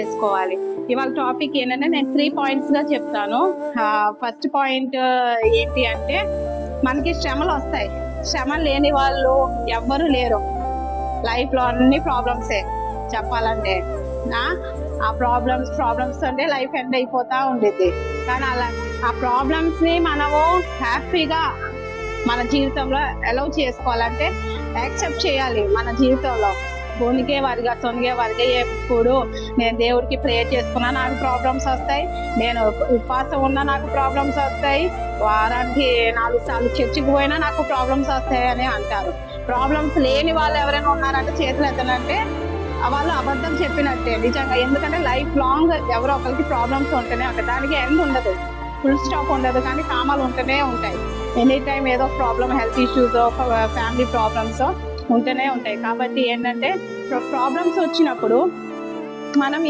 చేసుకోవాలి. ఇవాళ టాపిక్ ఏంటంటే నేను 3 పాయింట్స్ గా చెప్తాను. ఫస్ట్ పాయింట్ ఏంటి అంటే మనకి శ్రమలు వస్తాయి. శ్రమ లేని వాళ్ళు ఎవ్వరు లేరు. లైఫ్ లో అన్ని ప్రాబ్లమ్సే చెప్పాలంటే. ఆ ప్రాబ్లమ్స్ అంటే లైఫ్ ఎండ్ అయిపోతా ఉండేది. కానీ అలా ఆ ప్రాబ్లమ్స్ ని మనము హ్యాపీగా మన జీవితంలో అలౌ చేసుకోవాలంటే యాక్సెప్ట్ చేయాలి. మన జీవితంలో సొనిగే వారిగా ఎప్పుడు నేను దేవుడికి ప్రేయర్ చేసుకున్నా నాకు ప్రాబ్లమ్స్ వస్తాయి, నేను ఉపవాసం ఉన్నా నాకు ప్రాబ్లమ్స్ వస్తాయి, వారానికి 4 సార్లు చర్చికి పోయినా నాకు ప్రాబ్లమ్స్ వస్తాయి అని అంటారు. ప్రాబ్లమ్స్ లేని వాళ్ళు ఎవరైనా ఉన్నారంటే చేతులు ఎత్తనంటే వాళ్ళు అబద్ధం చెప్పినట్టే నిజంగా. ఎందుకంటే లైఫ్ లాంగ్ ఎవరో ఒకరికి ప్రాబ్లమ్స్ ఉంటేనే ఉంటాయి. దానికి ఎండ్ ఉండదు, ఫుల్ స్టాప్ ఉండదు, కానీ కామాలు ఉంటూనే ఉంటాయి. ఎనీ టైం ఏదో problem, health issues, family problems ఉంటూనే ఉంటాయి. కాబట్టి ఏంటంటే ప్రాబ్లమ్స్ వచ్చినప్పుడు మనం